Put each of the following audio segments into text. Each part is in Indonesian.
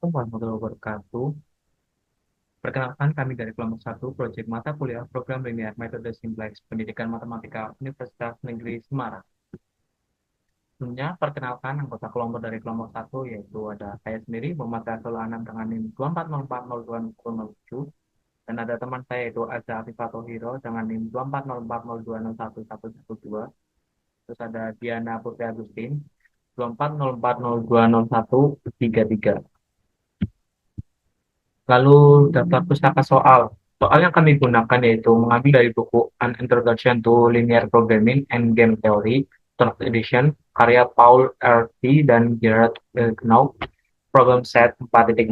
Assalamualaikum warahmatullahi wabarakatuh. Perkenalkan kami dari kelompok 1, proyek mata kuliah program linear metode simplex pendidikan matematika Universitas Negeri Semarang. Sebelumnya, perkenalkan anggota kelompok dari kelompok 1 yaitu ada saya sendiri, Muhammad Rasul Anam dengan NIM 24040207, dan ada teman saya yaitu Azza Afifato Hiro dengan NIM 240402011112. Terus ada Diana Putri Agustin 2404020133. Lalu daftar pustaka soal. Soal yang kami gunakan yaitu mengambil dari buku An Introduction to Linear Programming and Game Theory, 3rd edition, karya Paul R. T. dan Gerard Knauf, problem set 4.4,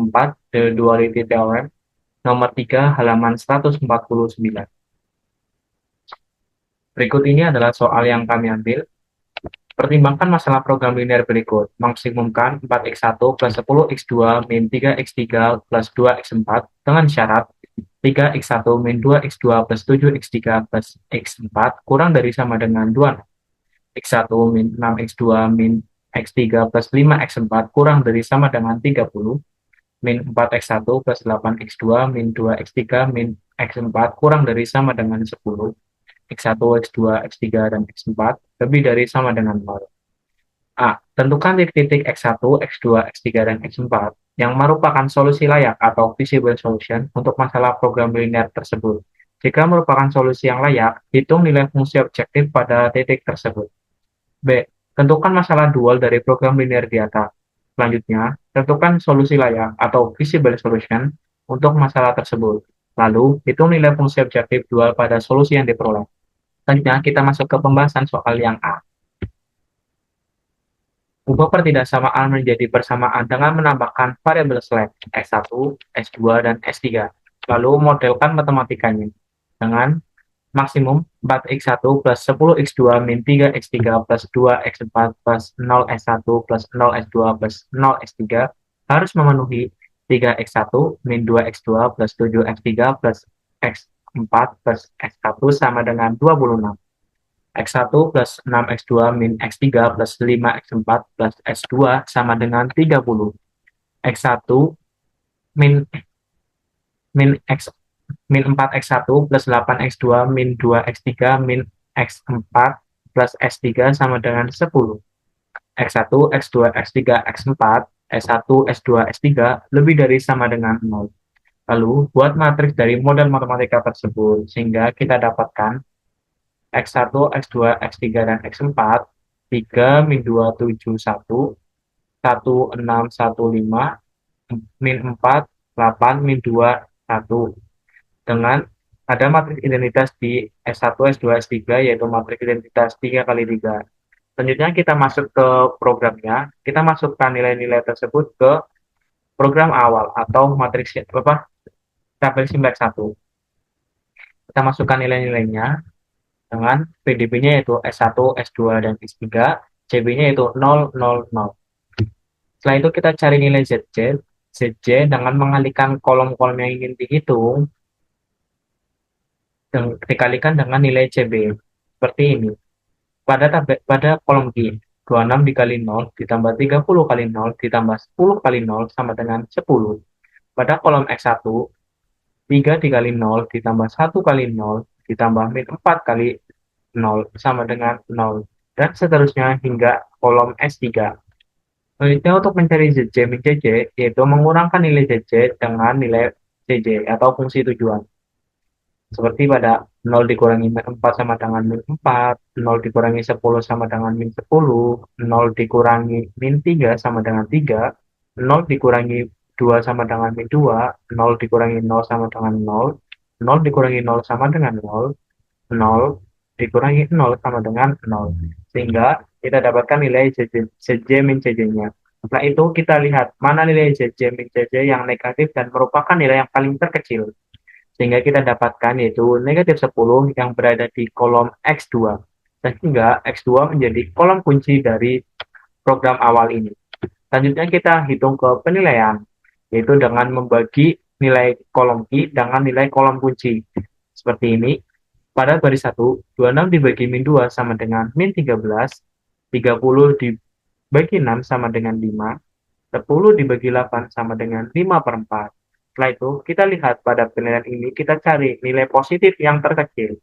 The Duality Theorem, nomor 3, halaman 149. Berikut ini adalah soal yang kami ambil. Pertimbangkan masalah program linear berikut. Maksimumkan 4x1 plus 10x2 min 3x3 plus 2x4 dengan syarat 3x1 min 2x2 plus 7x3 plus x4 kurang dari sama dengan 2. x1 min 6x2 min x3 plus 5x4 kurang dari sama dengan 30. Min 4x1 plus 8x2 min 2x3 min x4 kurang dari sama dengan 10. x1, x2, x3, dan x4 lebih dari sama dengan 0. A. Tentukan titik-titik x1, x2, x3, dan x4 yang merupakan solusi layak atau feasible solution untuk masalah program linear tersebut. Jika merupakan solusi yang layak, hitung nilai fungsi objektif pada titik tersebut. B. Tentukan masalah dual dari program linear di atas. Selanjutnya, tentukan solusi layak atau feasible solution untuk masalah tersebut. Lalu, hitung nilai fungsi objektif dual pada solusi yang diperoleh. Selanjutnya, kita masuk ke pembahasan soal yang A. Ubah pertidaksamaan menjadi persamaan dengan menambahkan variabel slash S1, S2, dan S3. Lalu modelkan matematikanya dengan maksimum 4x1 plus 10x2 min 3x3 plus 2x4 plus 0s1 plus 0s2 plus 0s3 harus memenuhi 3x1 min 2x2 plus 7x3 plus x4 plus x1 sama dengan 26. X1 plus 6X2 min X3 plus 5X4 plus S2 sama dengan 30. X1 min min X min 4X1 plus 8X2 min 2X3 min X4 plus S3 sama dengan 10. X1, X2, X3, X4, S1, S2, S3 lebih dari sama dengan 0. Lalu, buat matriks dari model matematika tersebut, sehingga kita dapatkan X1, X2, X3, dan X4, 3, min 2, 7, 1, 1, 6, 1, 5, min 4, 8, min 2, 1. Dengan ada matriks identitas di S1, S2, S3, yaitu matriks identitas 3 kali 3. Selanjutnya kita masuk ke programnya, kita masukkan nilai-nilai tersebut ke program awal atau matriks tabel simplex 1. Kita masukkan nilai-nilainya dengan PDB-nya yaitu S1, S2, dan S3, CB-nya yaitu 0, 0, 0. Setelah itu kita cari nilai ZJ. ZJ dengan mengalihkan kolom-kolom yang ingin dihitung dan dikalikan dengan nilai CB. Seperti ini. Pada kolom Q, 26 dikali 0 ditambah 30 kali 0 ditambah 10 kali 0 sama dengan 10. Pada kolom X1, 3 dikali 0 ditambah 1 kali 0 ditambah min 4 kali 0 sama dengan 0. Dan seterusnya hingga kolom S3. Selanjutnya untuk mencari ZJ min JJ, yaitu mengurangkan nilai ZJ dengan nilai CJ atau fungsi tujuan. Seperti pada 0 dikurangi min 4 sama dengan min 4, 0 dikurangi 10 sama dengan min 10, 0 dikurangi min 3 sama dengan 3, 0 dikurangi 2 sama dengan min 2, 0 dikurangi 0 sama dengan 0, 0 dikurangi 0 sama dengan 0, 0 dikurangi 0 sama dengan 0. Sehingga kita dapatkan nilai ZJ min CJ-nya. Setelah itu kita lihat mana nilai ZJ min CJ yang negatif dan merupakan nilai yang paling terkecil. Sehingga kita dapatkan yaitu negatif 10 yang berada di kolom X2. Sehingga X2 menjadi kolom kunci dari program awal ini. Selanjutnya kita hitung ke penilaian, yaitu dengan membagi nilai kolom Q dengan nilai kolom kunci. Seperti ini. Pada baris 1, 26 dibagi min 2 sama dengan min 13, 30 dibagi 6 sama dengan 5, 10 dibagi 8 sama dengan 5/4. Setelah itu, kita lihat pada penilaian ini, kita cari nilai positif yang terkecil.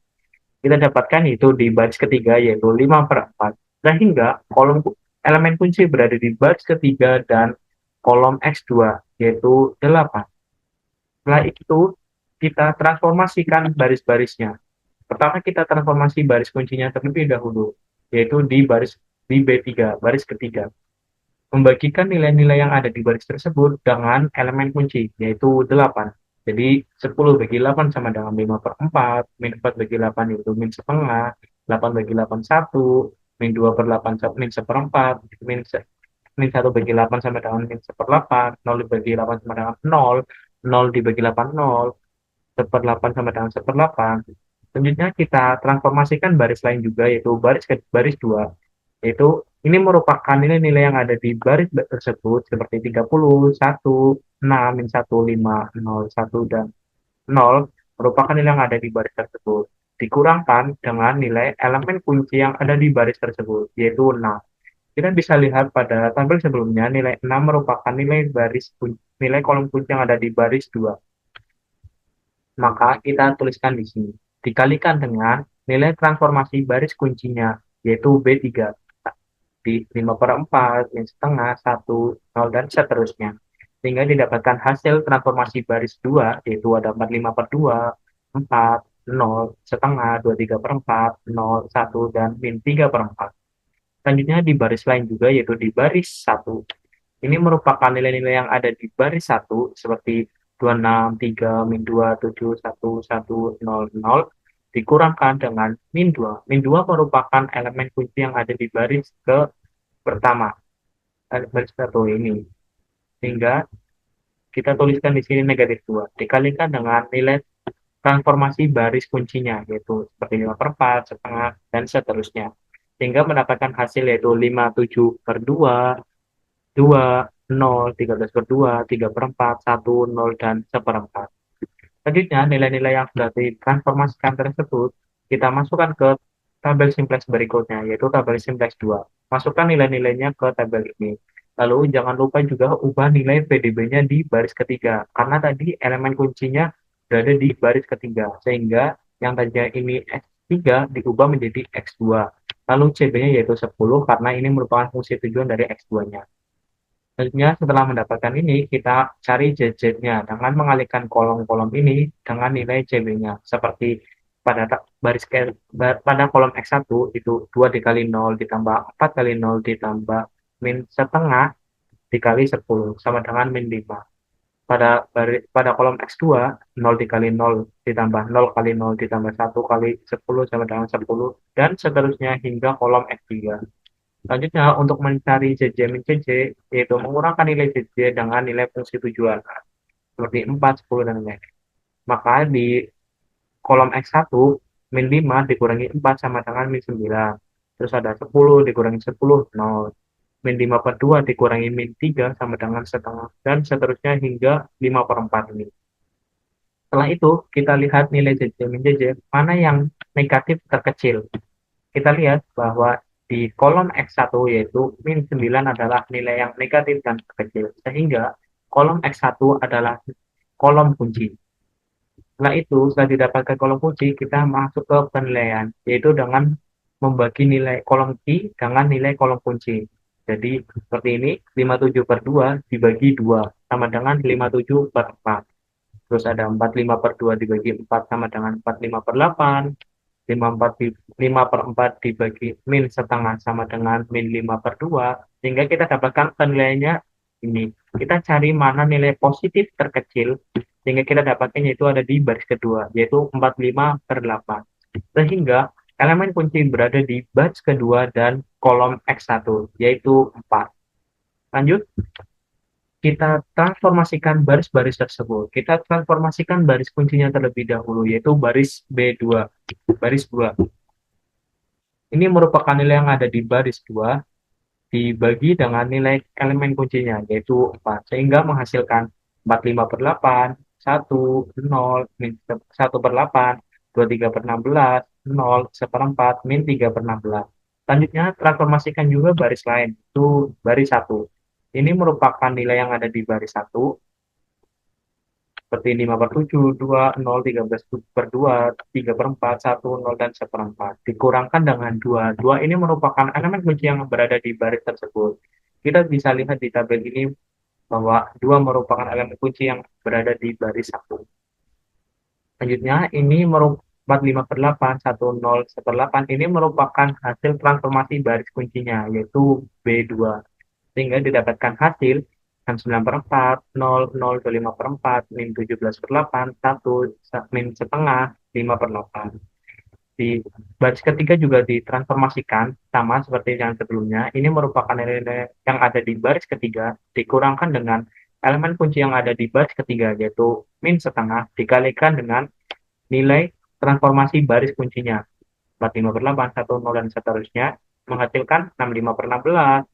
Kita dapatkan itu di baris ketiga, yaitu 5/4. Sehingga kolom elemen kunci berada di baris ketiga dan kolom X2, yaitu 8. Setelah itu, kita transformasikan baris-barisnya. Pertama, kita transformasi baris kuncinya terlebih dahulu, yaitu di B3, baris ketiga. Membagikan nilai-nilai yang ada di baris tersebut dengan elemen kunci, yaitu 8. Jadi 10 bagi 8 sama dengan 5/4, min 4 bagi 8 itu min setengah, 8 bagi 8 1, min 2 per 8 min seperempat, min 1 bagi 8 sama dengan min seper 8, 0 dibagi 8 sama dengan 0, 0 dibagi 8 0, seper 8 sama dengan seper 8. Selanjutnya kita transformasikan baris lain juga, yaitu baris 2, yaitu ini merupakan nilai-nilai yang ada di baris tersebut seperti 30, 1, 6, min 1, 5, 0, 1, dan 0 merupakan nilai yang ada di baris tersebut. Dikurangkan dengan nilai elemen kunci yang ada di baris tersebut, yaitu 6. Kita bisa lihat pada tabel sebelumnya, nilai 6 merupakan nilai kolom kunci yang ada di baris 2. Maka kita tuliskan di sini. Dikalikan dengan nilai transformasi baris kuncinya, yaitu B3. Di 5/4, min setengah, 1, 0, dan seterusnya. Sehingga didapatkan hasil transformasi baris 2, yaitu ada 45/2, 4, 0, setengah, 23/4, 0, 1, dan min 3/4. Selanjutnya di baris lain juga, yaitu di baris 1. Ini merupakan nilai-nilai yang ada di baris 1, seperti 26, 3, min 2, 7, 1, 1, 0, 0, dikurangkan dengan min 2. Min 2 merupakan elemen kunci yang ada di baris pertama, baris 1 ini. Sehingga kita tuliskan di sini negatif 2. Dikalikan dengan nilai transformasi baris kuncinya, yaitu seperti 5/4, setengah, dan seterusnya. Sehingga mendapatkan hasil yaitu 57/2, 2, 0, 13/2, 3/4, 1, 0, dan seperempat. Selanjutnya, nilai-nilai yang sudah ditransformasikan tersebut kita masukkan ke tabel simplex berikutnya, yaitu tabel simplex 2. Masukkan nilai-nilainya ke tabel ini. Lalu jangan lupa juga ubah nilai PDB-nya di baris ketiga, karena tadi elemen kuncinya berada di baris ketiga, sehingga yang tadinya ini X3 diubah menjadi X2. Lalu CB-nya yaitu 10, karena ini merupakan fungsi tujuan dari X2-nya. Selanjutnya, setelah mendapatkan ini, kita cari JZ-nya dengan mengalihkan kolom-kolom ini dengan nilai CB-nya. Seperti pada kolom X1 itu 2 dikali 0 ditambah 4 kali 0 ditambah min setengah dikali 10 sama dengan min 5. Pada kolom X2, 0 dikali 0 ditambah 0 kali 0 ditambah 1 kali 10 sama dengan 10, dan seterusnya hingga kolom X3. Selanjutnya, untuk mencari JJ min JJ, yaitu mengurangkan nilai JJ dengan nilai fungsi tujuan, seperti 4, 10, dan lain-lain. Maka di kolom X1, min 5 dikurangi 4 sama dengan min 9. Terus ada 10 dikurangi 10, 0. Min 5/2 dikurangi min 3 sama dengan setengah. Dan seterusnya hingga 5/4 ini. Setelah itu, kita lihat nilai JJ min JJ, mana yang negatif terkecil. Kita lihat bahwa di kolom X1 yaitu min 9 adalah nilai yang negatif dan terkecil, sehingga kolom X1 adalah kolom kunci. Setelah itu, setelah didapatkan kolom kunci, kita masuk ke penilaian, yaitu dengan membagi nilai kolom Q dengan nilai kolom kunci. Jadi, seperti ini, 57/2 dibagi 2, sama dengan 57/4. Terus ada 45/2 dibagi 4 sama dengan 45/8. 5/4 dibagi min setengah sama dengan min 5/2, sehingga kita dapatkan penilaiannya ini. Kita cari mana nilai positif terkecil, sehingga kita dapatkan yaitu ada di baris kedua, yaitu 45/8. Sehingga elemen kunci berada di baris kedua dan kolom X1, yaitu 4. Lanjut, kita transformasikan baris-baris tersebut. Kita transformasikan baris kuncinya terlebih dahulu, yaitu baris B2, baris 2. Ini merupakan nilai yang ada di baris 2 dibagi dengan nilai elemen kuncinya, yaitu 4, sehingga menghasilkan 45/8, 1, 0, min 1/8, 23/16, 0, seperempat, min 3/16. Selanjutnya, transformasikan juga baris lain, itu baris 1. Ini merupakan nilai yang ada di baris 1, seperti 5/7, 2, 0, 13/2, 3/4, 1, 0, dan 1/4. Dikurangkan dengan 2. 2 ini merupakan elemen kunci yang berada di baris tersebut. Kita bisa lihat di tabel ini bahwa 2 merupakan elemen kunci yang berada di baris 1. Selanjutnya, ini merupakan 45/8, 10, 1/8 ini merupakan hasil transformasi baris kuncinya, yaitu B2. Sehingga didapatkan hasil 69/4, 0, 0, 25/4, min 17/8, 1, min setengah, 5/8. Di baris ketiga juga ditransformasikan, sama seperti yang sebelumnya. Ini merupakan nilai-nilai yang ada di baris ketiga, dikurangkan dengan elemen kunci yang ada di baris ketiga, yaitu min setengah, dikalikan dengan nilai transformasi baris kuncinya. 45/8, 1, 0, dan seterusnya, menghasilkan 65/16,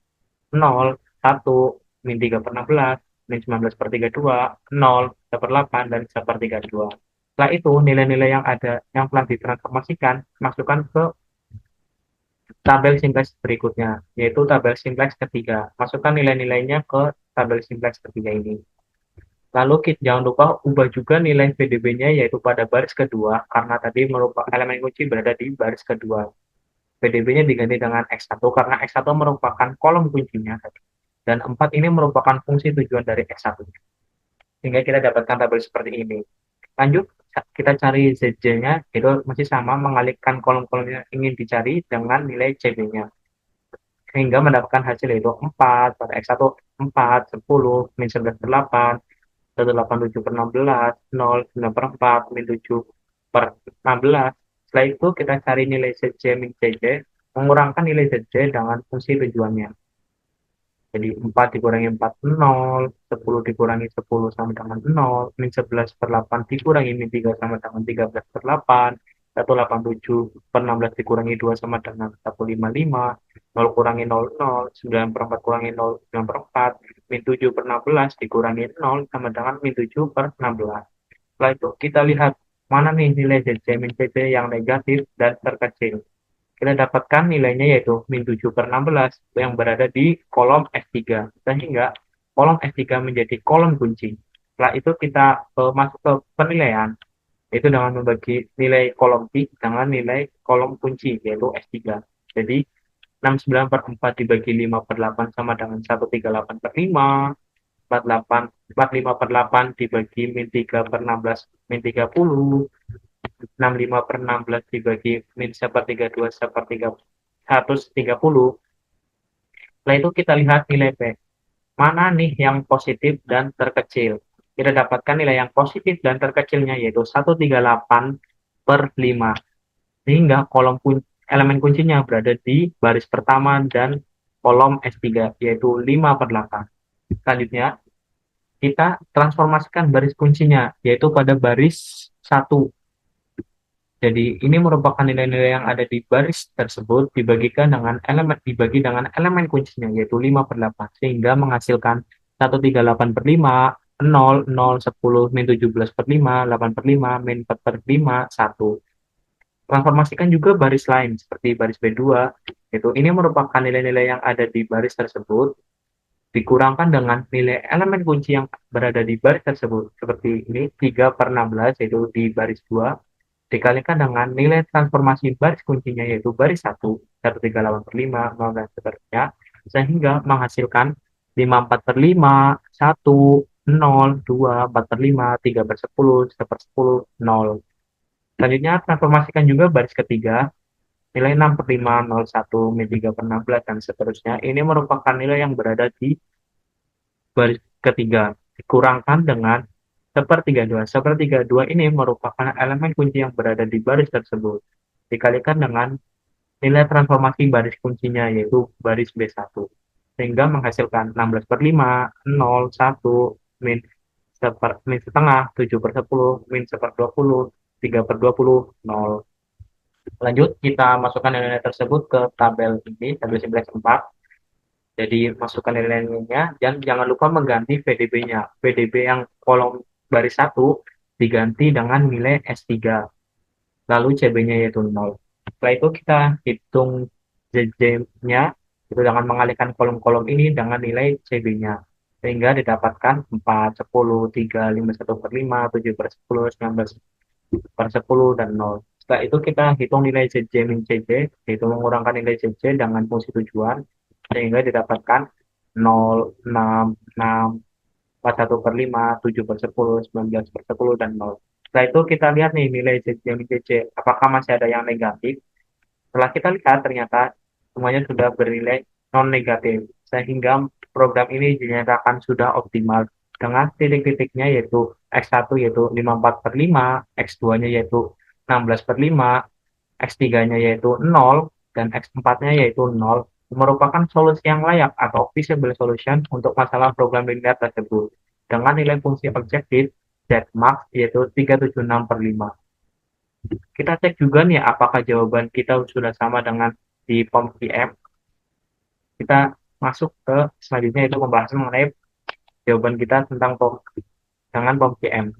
0, 1, min 3/16, min 19/32, 0, 1/8, dan 1/32. Setelah itu, nilai-nilai yang ada yang telah ditransformasikan, masukkan ke tabel simplex berikutnya, yaitu tabel simplex ketiga. Masukkan nilai-nilainya ke tabel simplex ketiga ini. Lalu jangan lupa ubah juga nilai PDB-nya, yaitu pada baris kedua, karena tadi merupakan elemen kunci berada di baris kedua. PDB-nya diganti dengan X1 karena X1 merupakan kolom kuncinya, dan 4 ini merupakan fungsi tujuan dari X1. Sehingga kita dapatkan tabel seperti ini. Lanjut, kita cari ZJ-nya, itu masih sama, mengalihkan kolom-kolom yang ingin dicari dengan nilai CB-nya. Sehingga mendapatkan hasil yaitu 4, pada X1 4, 10, min 11/8, 187/16, 0, 9/4, min 7/16. Setelah itu kita cari nilai ZJ min CJ, mengurangkan nilai ZJ dengan fungsi tujuannya. Jadi 4 dikurangi 4, 0, 10 dikurangi 10 sama dengan 0, min 11/8 dikurangi min 3 sama dengan 13/8, 187/16 dikurangi 2 sama dengan 155, 0 kurangi 0, 0, 9/4 kurangi 0, 9/4, min 7/16 dikurangi 0 sama dengan min 7/16. Setelah itu kita lihat mana nih nilai ZC min CC yang negatif dan terkecil. Kita dapatkan nilainya yaitu min 7/16 yang berada di kolom S3. Sehingga kolom S3 menjadi kolom kunci. Setelah itu kita masuk ke penilaian, yaitu dengan membagi nilai kolom P dengan nilai kolom kunci, yaitu S3. Jadi 69/4 dibagi 5/8 sama dengan 138/5, 45/8 dibagi min 3/16, min 30, 65/16 dibagi min 1/32, 130. Setelah itu kita lihat nilai P. Mana nih yang positif dan terkecil? Kita dapatkan nilai yang positif dan terkecilnya yaitu 138/5. Sehingga kolom elemen kuncinya berada di baris pertama dan kolom S3 yaitu 5/8. Selanjutnya, kita transformasikan baris kuncinya yaitu pada baris 1. Jadi ini merupakan nilai-nilai yang ada di baris tersebut dibagi dengan elemen kuncinya yaitu 5/8 sehingga menghasilkan 138/5, 0, 0, 10, min 17/5, 8/5, min 4/5, 1. Transformasikan juga baris lain seperti baris B2, yaitu ini merupakan nilai-nilai yang ada di baris tersebut dikurangkan dengan nilai elemen kunci yang berada di baris tersebut seperti ini 3/16 yaitu di baris 2 dikalikan dengan nilai transformasi baris kuncinya yaitu baris 1, 138/5, 0, dan seterusnya, sehingga menghasilkan 54/5, 1, 0, 2, 4/5, 3/10, 1/10, 0. Selanjutnya, transformasikan juga baris ketiga, nilai 6/5, 0, 1, min 3/16, dan seterusnya. Ini merupakan nilai yang berada di baris ketiga, dikurangkan dengan 1/32. 1/32 ini merupakan elemen kunci yang berada di baris tersebut. Dikalikan dengan nilai transformasi baris kuncinya, yaitu baris B1. Sehingga menghasilkan 16/5, 0, 1, min setengah, 7/10, min 1/20, 3/20, 0. Lanjut, kita masukkan nilai-nilai tersebut ke tabel ini, tabel simplex 4. Jadi masukkan nilai-nilainya dan jangan lupa mengganti PDB-nya. PDB yang kolom baris 1 diganti dengan nilai S3. Lalu CB-nya yaitu 0. Setelah itu kita hitung ZJ-nya Itu dengan mengalihkan kolom-kolom ini dengan nilai CB-nya. Sehingga didapatkan 4, 10, 3, 5, 1 per 5, 7 per 10, 19 per 10, dan 0. Setelah itu kita hitung nilai CJ min CJ, yaitu mengurangkan nilai CJ dengan fungsi tujuan, sehingga didapatkan 0, 6, 6, 41 per 5, 7 per 10, 19 per 10, dan 0. Setelah itu kita lihat nih nilai CJ min CJ, apakah masih ada yang negatif. Setelah kita lihat ternyata semuanya sudah bernilai non negatif, sehingga program ini dinyatakan sudah optimal dengan titik-titiknya yaitu X1 yaitu 54 per 5, X2-nya yaitu 16 per 5, X3-nya yaitu 0, dan X4-nya yaitu 0, merupakan solusi yang layak atau feasible solution untuk masalah program linear tersebut dengan nilai fungsi objektif Z max yaitu 376 per 5. Kita cek juga nih apakah jawaban kita sudah sama dengan di POM PM. Kita masuk ke selanjutnya itu pembahasan mengenai jawaban kita tentang POM dengan POM PM.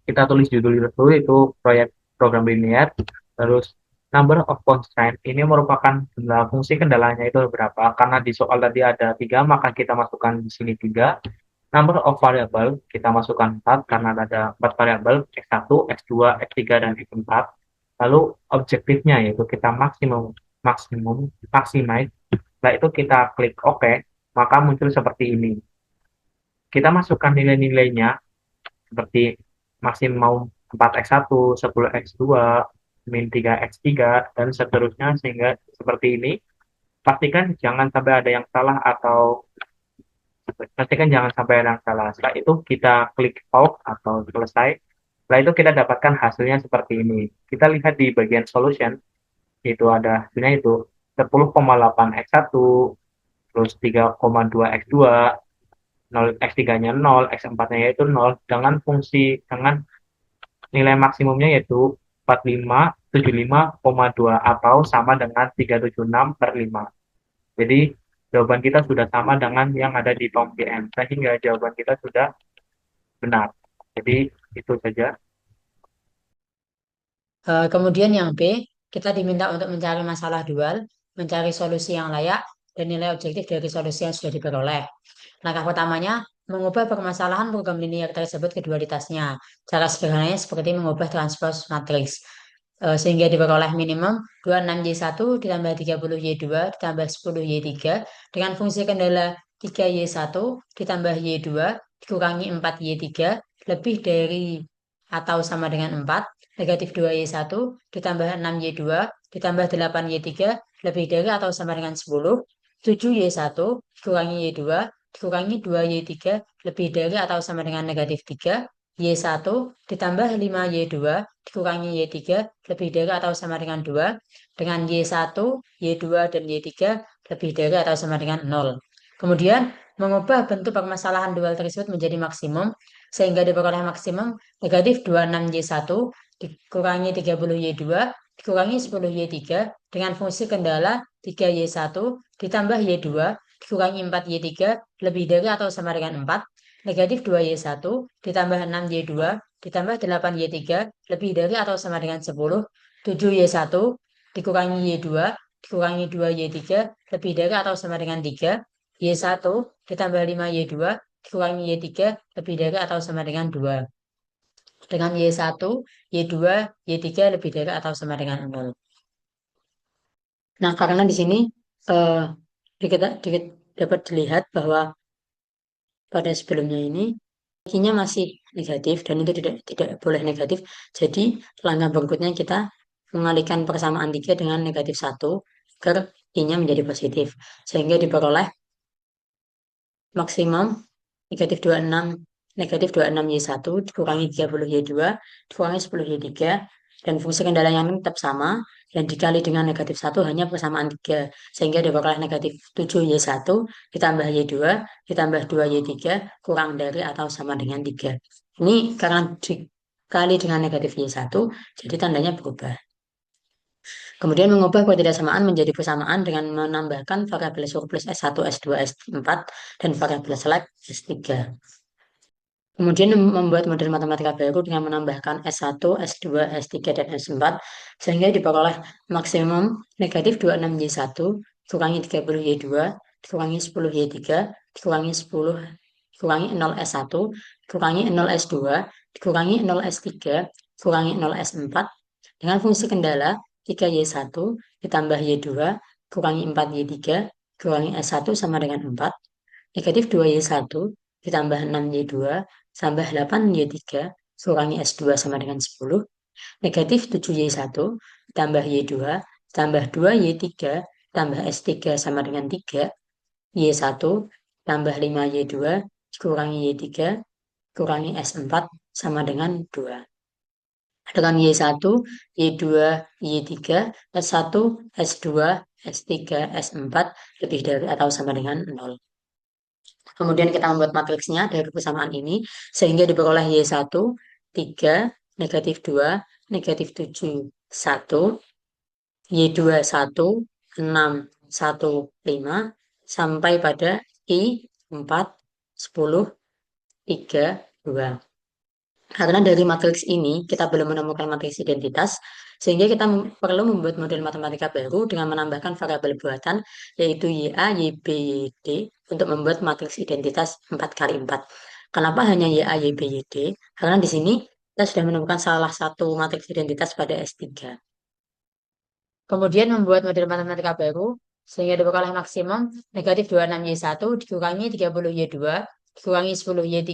Kita tulis judul itu proyek program linear, terus number of constraint ini merupakan jumlah fungsi kendalanya itu berapa, karena di soal tadi ada 3 maka kita masukkan di sini 3. Number of variable kita masukkan 4 karena ada 4 variabel X1, X2, X3, dan X4. Lalu objektifnya yaitu kita maximize. Setelah itu kita klik OK, maka muncul seperti ini. Kita masukkan nilai-nilainya seperti maksimum 4x1, 10x2, min 3x3, dan seterusnya sehingga seperti ini. Pastikan jangan sampai ada yang salah atau pastikan jangan sampai ada yang salah. Setelah itu kita klik out atau selesai. Setelah itu kita dapatkan hasilnya seperti ini. Kita lihat di bagian solution, itu ada hasilnya itu 10,8x1, terus 3,2x2, 0, X3-nya 0, X4-nya yaitu 0, dengan nilai maksimumnya yaitu 4575,2 atau sama dengan 376 per 5. Jadi jawaban kita sudah sama dengan yang ada di form PM, sehingga jawaban kita sudah benar. Jadi itu saja. Kemudian yang B, kita diminta untuk mencari masalah dual, mencari solusi yang layak, dan nilai objektif dari solusi yang sudah diperoleh. Langkah pertamanya, mengubah permasalahan program linear tersebut ke dualitasnya. Cara sederhananya seperti mengubah transpose matriks. Sehingga diperoleh minimum 26Y1 ditambah 30Y2 ditambah 10Y3 dengan fungsi kendala 3Y1 ditambah Y2 dikurangi 4Y3 lebih dari atau sama dengan 4, negatif 2Y1 ditambah 6Y2 ditambah 8Y3 lebih dari atau sama dengan 10, 7Y1 dikurangi Y2 dikurangi 2Y3 lebih dari atau sama dengan negatif 3, Y1 ditambah 5Y2 dikurangi Y3 lebih dari atau sama dengan 2, dengan Y1, Y2, dan Y3 lebih dari atau sama dengan 0. Kemudian, mengubah bentuk permasalahan dual tersebut menjadi maksimum, sehingga diperoleh maksimum negatif 26Y1 dikurangi 30Y2 dikurangi 10Y3 dengan fungsi kendala 3Y1 ditambah Y2 dikurangi 4Y3 lebih dari atau sama dengan 4, negatif 2Y1 ditambah 6Y2 ditambah 8Y3 lebih dari atau sama dengan 10, 7Y1 dikurangi Y2 dikurangi 2Y3 lebih dari atau sama dengan 3, Y1 ditambah 5Y2 dikurangi Y3 lebih dari atau sama dengan 2. Dengan Y1, Y2, Y3 lebih dari atau sama dengan 0. Nah, karena di sini eh, dapat dilihat bahwa pada sebelumnya ini I-nya masih negatif dan itu tidak boleh negatif. Jadi langkah berikutnya kita mengalihkan persamaan 3 dengan negatif 1 agar I-nya menjadi positif. Sehingga diperoleh maksimum negatif 26 negatif 26Y1 dikurangi 30Y2 dikurangi 10Y3 dan fungsi kendala yang tetap sama dan dikali dengan negatif 1 hanya persamaan 3 sehingga diperoleh negatif 7Y1 ditambah Y2 ditambah 2Y3 kurang dari atau sama dengan 3. Ini karena dikali dengan negatif Y1 jadi tandanya berubah. Kemudian mengubah ketidaksamaan menjadi persamaan dengan menambahkan variabel surplus S1, S2, S4, dan variabel select S3. Kemudian membuat model matematika baru dengan menambahkan S1, S2, S3, dan S4, sehingga diperoleh maksimum negatif 26Y1 dikurangi 30Y2, dikurangi 10Y3, dikurangi 10, dikurangi 0S1, dikurangi 0S2, dikurangi 0S3, dikurangi 0S4. Dengan fungsi kendala 3Y1 ditambah Y2, kurangi 4Y3, kurangi S1 sama dengan 4. Negatif 2Y1 ditambah 6Y2 tambah 8Y3, kurangi S2 sama dengan 10. Negatif 7Y1 ditambah Y2 tambah 2Y3 tambah S3 sama dengan 3. Y1 tambah 5Y2 kurangi Y3 kurangi S4 sama dengan 2. Dengan Y1, Y2, Y3, S1, S2, S3, S4 lebih dari atau sama dengan 0. Kemudian kita membuat matriksnya dari persamaan ini sehingga diperoleh Y1, 3, negatif 2, negatif 7, 1, Y2, 1, 6, 1, 5, sampai pada I, 4, 10, 3, 2. Karena dari matriks ini kita belum menemukan matriks identitas, sehingga kita perlu membuat model matematika baru dengan menambahkan variabel buatan, yaitu YA, YB, YD, untuk membuat matriks identitas 4x4. Kenapa hanya YA, YB, YD? Karena di sini kita sudah menemukan salah satu matriks identitas pada S3. Kemudian membuat model matematika baru, sehingga diperoleh maksimum negatif 26Y1 dikurangi 30Y2, dikurangi 10Y3,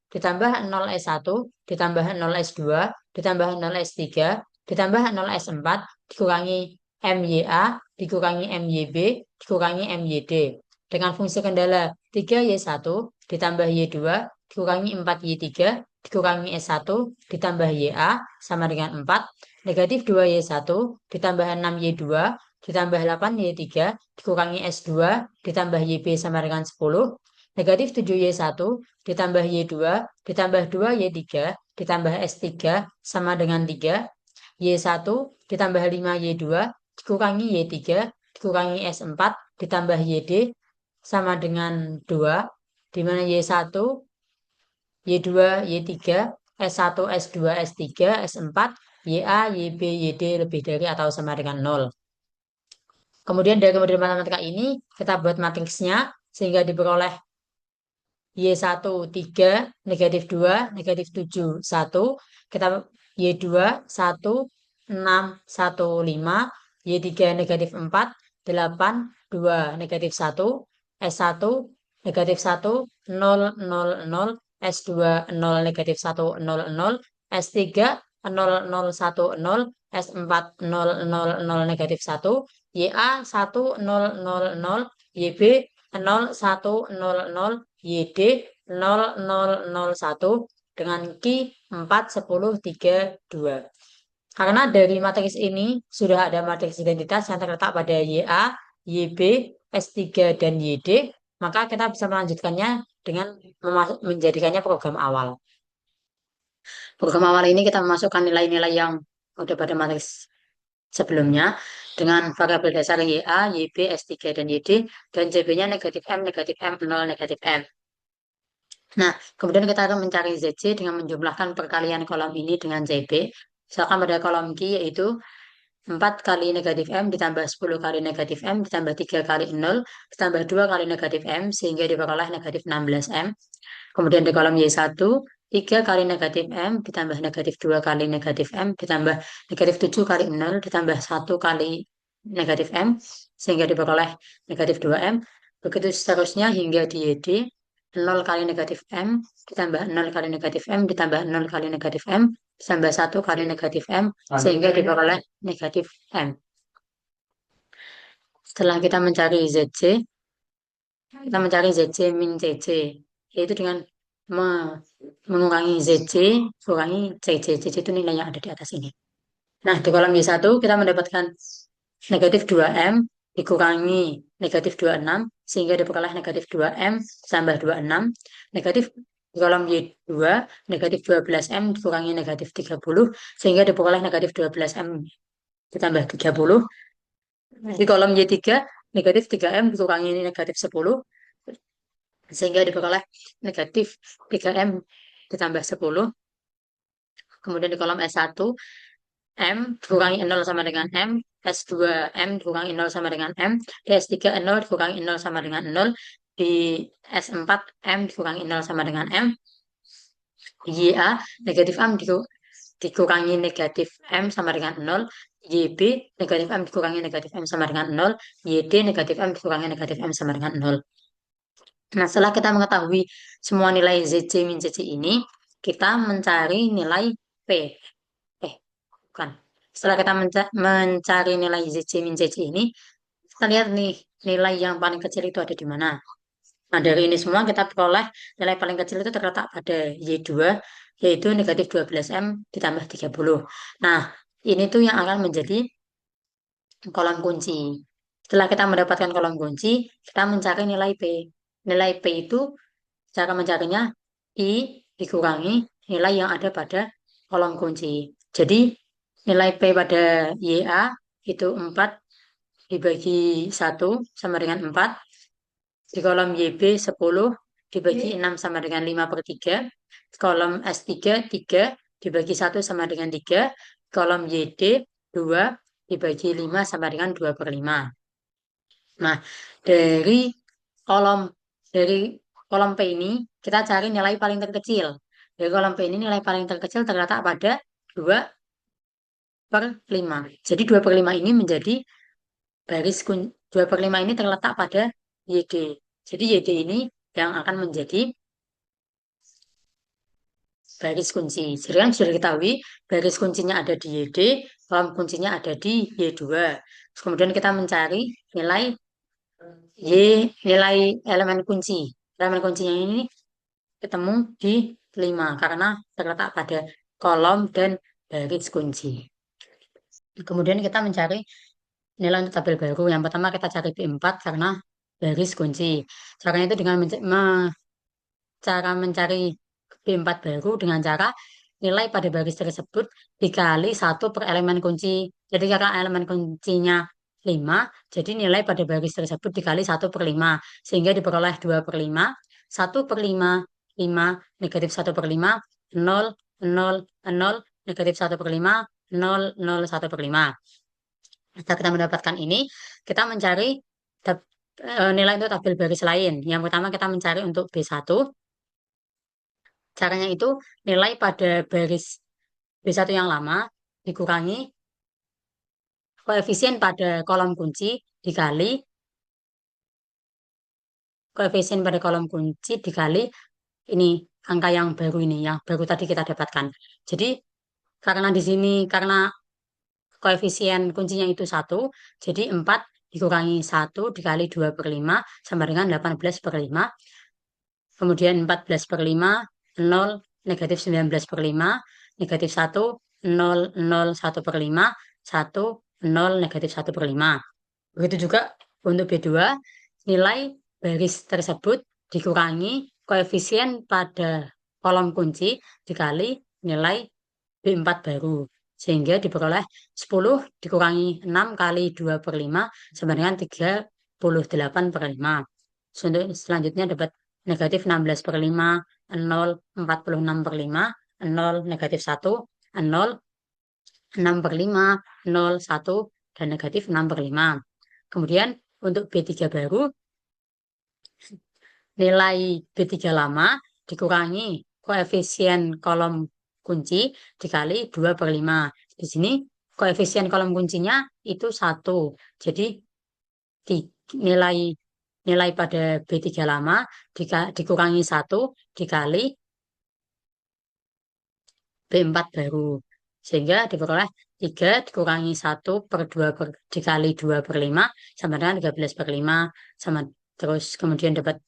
ditambah 0S1, ditambah 0S2, ditambah 0S3, ditambah 0S4, dikurangi MYA, dikurangi MYB, dikurangi MYD. Dengan fungsi kendala 3Y1, ditambah Y2, dikurangi 4Y3, dikurangi S1, ditambah YA, sama dengan 4. Negatif 2Y1 ditambah 6Y2 ditambah 8Y3 dikurangi S2 ditambah YB sama dengan 10. Negatif 7Y1 ditambah Y2 ditambah 2Y3 ditambah S3 sama dengan 3. Y1 ditambah 5Y2 dikurangi Y3 dikurangi S4 ditambah YD sama dengan 2. Di mana Y1, Y2, Y3, S1, S2, S3, S4, YA, YB, YD lebih dari atau sama dengan 0. Kemudian dari model matematika ini, kita buat matriksnya sehingga diperoleh Y1, 3, negatif 2, negatif 7, 1. Kita Y2, 1, 6, 1, 5. Y3, negatif 4, 8, 2, negatif 1. S1, negatif 1, 0, 0, 0. S2, 0, negatif 1, 0, 0. S3, 0, 0, 1, 0. S4, 0, 0, 0, negatif 1. YA, 1, 0, 0, 0. YB, 0, 1, 0, 0. YD 0001 dengan Ki 4, 10, 3, 2. Karena dari matriks ini sudah ada matriks identitas yang terletak pada YA, YB, S3, dan YD, maka kita bisa melanjutkannya dengan menjadikannya program awal. Program awal ini kita memasukkan nilai-nilai yang ada pada matriks sebelumnya dengan variabel dasar YA, YB, S3, dan YD, dan JB-nya negatif M, negatif M, 0, negatif M. Nah, kemudian kita akan mencari ZC dengan menjumlahkan perkalian kolom ini dengan ZB. Misalkan pada kolom Q yaitu 4 kali negatif M ditambah 10 kali negatif M ditambah 3 kali 0 ditambah 2 kali negatif M sehingga diperoleh negatif 16 M. Kemudian di kolom Y1, 3 kali negatif M ditambah negatif 2 kali negatif M ditambah negatif 7 kali 0 ditambah 1 kali negatif M sehingga diperoleh negatif 2M. Begitu seterusnya hingga di YD, 0 kali negatif M ditambah 0 kali negatif M ditambah 0 kali negatif M ditambah 1 kali negatif M sehingga diperoleh negatif M. Setelah kita mencari ZC, kita mencari ZC min CC, yaitu dengan mengurangi ZC kurangi CC. CC itu nilai yang ada di atas ini. Nah, di kolom Y1 kita mendapatkan negatif 2M dikurangi negatif 26 sehingga diperoleh negatif 2M tambah 26. Negatif di kolom Y2 negatif 12M dikurangi negatif 30 sehingga diperoleh negatif 12M ditambah 30. Di kolom Y3 negatif 3M dikurangi negatif 10 sehingga diperoleh negatif 3M ditambah 10. Kemudian di kolom S1 M dikurangi 0 sama dengan M, S2M dikurangi 0 sama dengan M, di S3 N0 dikurangi 0 sama dengan 0, di S4 M dikurangi 0 sama dengan M, YA negatif M dikurangi negatif M sama dengan 0, YB negatif M dikurangi negatif M sama dengan 0, YD negatif M dikurangi negatif M sama dengan 0. Nah, setelah kita mengetahui semua nilai ZC min ZC ini, kita mencari nilai P. Bukan. Setelah kita mencari nilai ZC min ZC ini, kita lihat nih, nilai yang paling kecil itu ada di mana. Nah, dari ini semua kita peroleh nilai paling kecil itu terletak pada Y2, yaitu negatif 12M ditambah 30. Nah, ini tuh yang akan menjadi kolom kunci. Setelah kita mendapatkan kolom kunci, kita mencari nilai P. Nilai P itu, cara mencarinya, I dikurangi nilai yang ada pada kolom kunci. Jadi, nilai P pada YA itu 4 dibagi 1 sama dengan 4. Di kolom YB 10 dibagi 6 sama dengan 5 per 3. Kolom S3 3 dibagi 1 sama dengan 3. Kolom YD 2 dibagi 5 sama dengan 2 per 5. Nah, dari kolom dari kolom P ini kita cari nilai paling terkecil. Dari kolom P ini nilai paling terkecil terletak pada 2 per 5. Jadi 2 per 5 ini menjadi 2 per 5 ini terletak pada YD. Jadi YD ini yang akan menjadi baris kunci. Jadi kan sudah diketahui baris kuncinya ada di YD, kolom kuncinya ada di Y2. Terus kemudian kita mencari nilai Y, nilai elemen kunci. Elemen kuncinya ini ketemu di 5 karena terletak pada kolom dan baris kunci. Kemudian kita mencari nilai untuk tabel baru. Yang pertama kita cari B4 karena baris kunci. Caranya itu dengan cara mencari B4 baru dengan cara nilai pada baris tersebut dikali 1 per elemen kunci. Jadi karena elemen kuncinya 5, jadi nilai pada baris tersebut dikali 1/5. Sehingga diperoleh 2/5, 1/5, 5, negatif 1/5, 0, 0, 0, negatif 1/5, 0, 0, 1/5. Setelah kita mendapatkan ini, kita mencari nilai untuk tabel baris lain. Yang pertama kita mencari untuk B1. Caranya itu nilai pada baris B1 yang lama dikurangi koefisien pada kolom kunci dikali koefisien pada kolom kunci dikali ini angka yang baru ini, yang baru tadi kita dapatkan. Jadi karena di sini karena koefisien kuncinya itu 1, jadi 4 dikurangi 1 dikali 2/5 sama dengan 18/5. Kemudian 14/5, 0, negatif 19/5, negatif 1, 0, 0, 1/5, 1, 0, negatif 1/5. Begitu juga untuk B2, nilai baris tersebut dikurangi koefisien pada kolom kunci dikali nilai B4 baru. Sehingga diperoleh 10 dikurangi 6 kali 2/5 sama dengan 38/5. Untuk selanjutnya dapat negatif 16/5, 0, 46/5, 0, negatif 1, 0, 6/5, 0, 1, dan negatif 6/5. Kemudian untuk B3 baru, nilai B3 lama dikurangi koefisien kolom kunci dikali 2/5. Di sini koefisien kolom kuncinya itu 1. Jadi nilai nilai pada B3 lama dikurangi 1 dikali B4 baru. Sehingga diperoleh 3 dikurangi 1 per 2 dikali 2/5 sama dengan 13/5. Sama terus kemudian dapat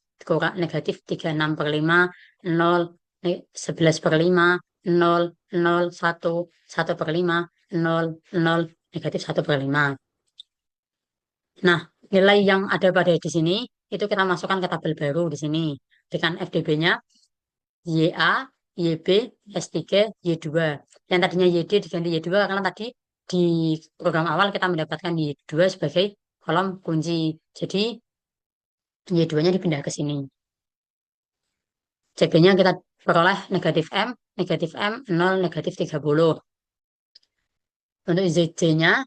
negatif 36/5, 0, 11/5, 0, 0, 1, 1/5, 0, 0, negatif 1/5. Nah, nilai yang ada pada di sini itu kita masukkan ke tabel baru di sini dengan FDB-nya YA, YB, S3, Y2. Yang tadinya YD diganti Y2 karena tadi di program awal kita mendapatkan Y2 sebagai kolom kunci. Jadi Y2-nya dipindah ke sini. CB-nya kita peroleh negatif M, 0, negatif 30. Untuk ZC-nya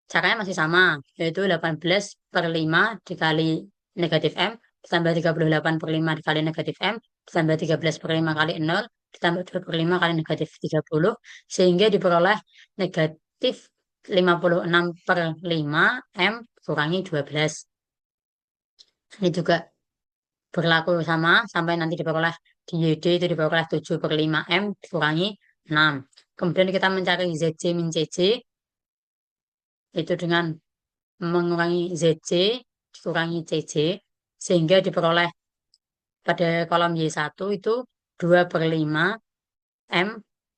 Caranya masih sama, yaitu 18 per 5 dikali negatif M, ditambah 38 per 5 dikali negatif M, ditambah 13 per 5 kali 0, ditambah 2 per 5 kali negatif 30, sehingga diperoleh negatif 56 per 5 M kurangi 12. Ini juga berlaku sama sampai nanti diperoleh di YD itu diperoleh 7 per 5 M dikurangi 6. Kemudian kita mencari ZC min CC itu dengan mengurangi ZC dikurangi CC sehingga diperoleh pada kolom Y1 itu 2 per 5 M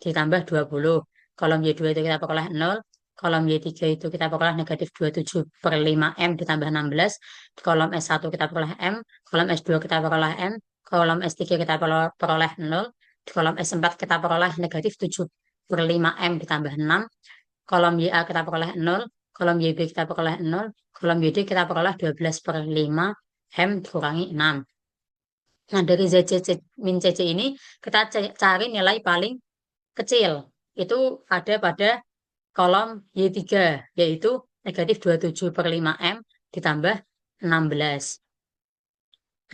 ditambah 20. Kolom Y2 itu kita peroleh 0. Kolom Y3 itu kita peroleh negatif 27 per 5 M ditambah 16. Di kolom S1 kita peroleh M. Kolom S2 kita peroleh M. Kolom S3 kita peroleh 0. Di kolom S4 kita peroleh negatif 7 per 5 M ditambah 6. Kolom YA kita peroleh 0. Kolom YB kita peroleh 0. Kolom YD kita peroleh 12 per 5 M dikurangi 6. Nah, dari ZC min CC ini kita cari nilai paling kecil. Itu ada pada kolom Y3, yaitu negatif 27 per 5 M ditambah 16.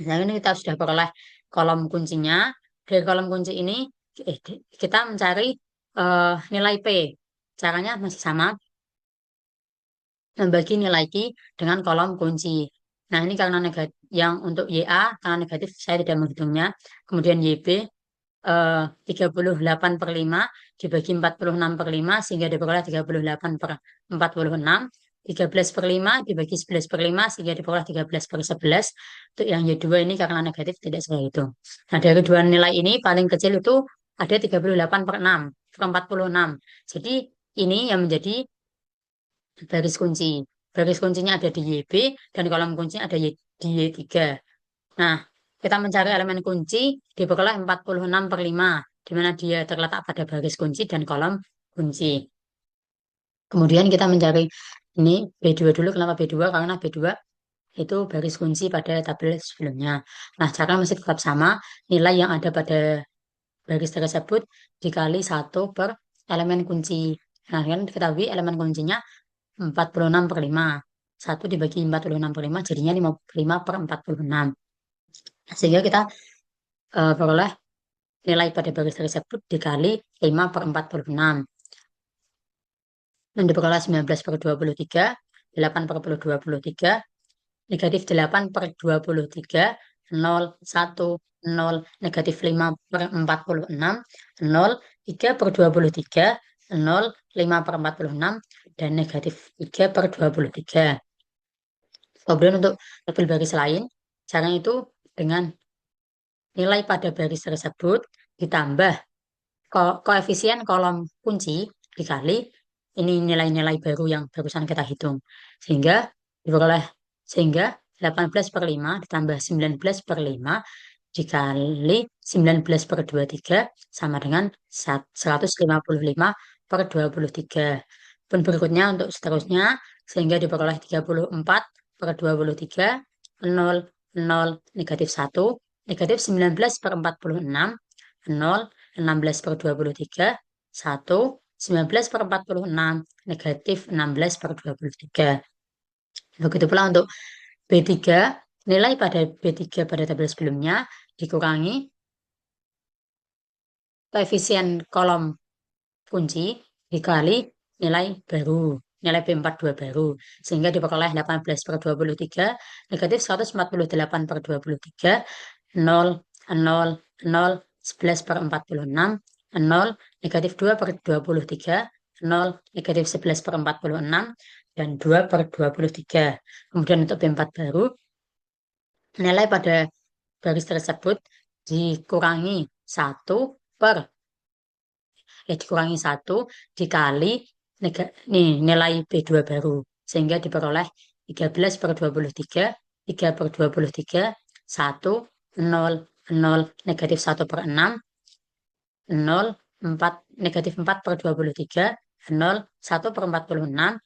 Nah, ini kita sudah peroleh kolom kuncinya. Dari kolom kunci ini, kita mencari nilai P. Caranya masih sama, membagi nilai Q dengan kolom kunci. Nah, ini karena negatif, yang untuk YA, karena negatif, saya tidak menghitungnya. Kemudian YB, 38 per 5 dibagi 46 per 5 sehingga diperoleh 38 per 46. 13 per 5 dibagi 11 per 5 sehingga diperoleh 13 per 11. Untuk yang Y2 ini karena negatif tidak saya hitung. Nah, dari dua nilai ini paling kecil itu ada 38 per 6 per 46. Jadi ini yang menjadi baris kunci. Baris kuncinya ada di YB dan kolom kuncinya ada di Y3. Nah, kita mencari elemen kunci diperoleh 46 per 5, di mana dia terletak pada baris kunci dan kolom kunci. Kemudian kita mencari ini B2 dulu. Kenapa B2? Karena B2 itu baris kunci pada tabel sebelumnya. Nah, cara masih tetap sama. Nilai yang ada pada baris tersebut dikali 1 per elemen kunci. Nah, kan diketahui elemen kuncinya 46 per 5. 1 dibagi 46 per 5 jadinya 55 per 46. Sehingga kita peroleh nilai pada baris tersebut dikali 5 per 46. Dan diperoleh 19 per 23, 8 per 23, negatif 8 per 23, 0, 1, 0, negatif 5 per 46, 0, 3 per 23, 0, 5 per 46, dan negatif 3 per 23. Kemudian untuk tabel baris lain, caranya itu dengan nilai pada baris tersebut ditambah koefisien kolom kunci dikali ini nilai-nilai baru yang barusan kita hitung. Sehingga diperoleh sehingga 18 per 5 ditambah 19 per 5 dikali 19 per 23 sama dengan 155 per 23. Pun berikutnya untuk seterusnya sehingga diperoleh 34 per 23, 0, 0, negatif 1, negatif 19 per 46, 0, 16 per 23, 1, 19 per 46, negatif 16 per 23. Begitu pula untuk B3, nilai pada B3 pada tabel sebelumnya dikurangi koefisien kolom kunci dikali nilai baru, nilai B42 baru. Sehingga diperoleh 18 per 23, negatif 148 per 23, 0, 0, 0, 11 per 46, 0, negatif 2 per 23, 0, negatif 11 per 46, dan 2 per 23. Kemudian untuk B4 baru, nilai pada baris tersebut dikurangi 1 per dikurangi 1 dikali nih, nilai B2 baru. Sehingga diperoleh 13 per 23, 3 per 23, 1, 0, 0, negatif 1 per 6, 0, 4, negatif 4 per 23, 0, 1 per 46,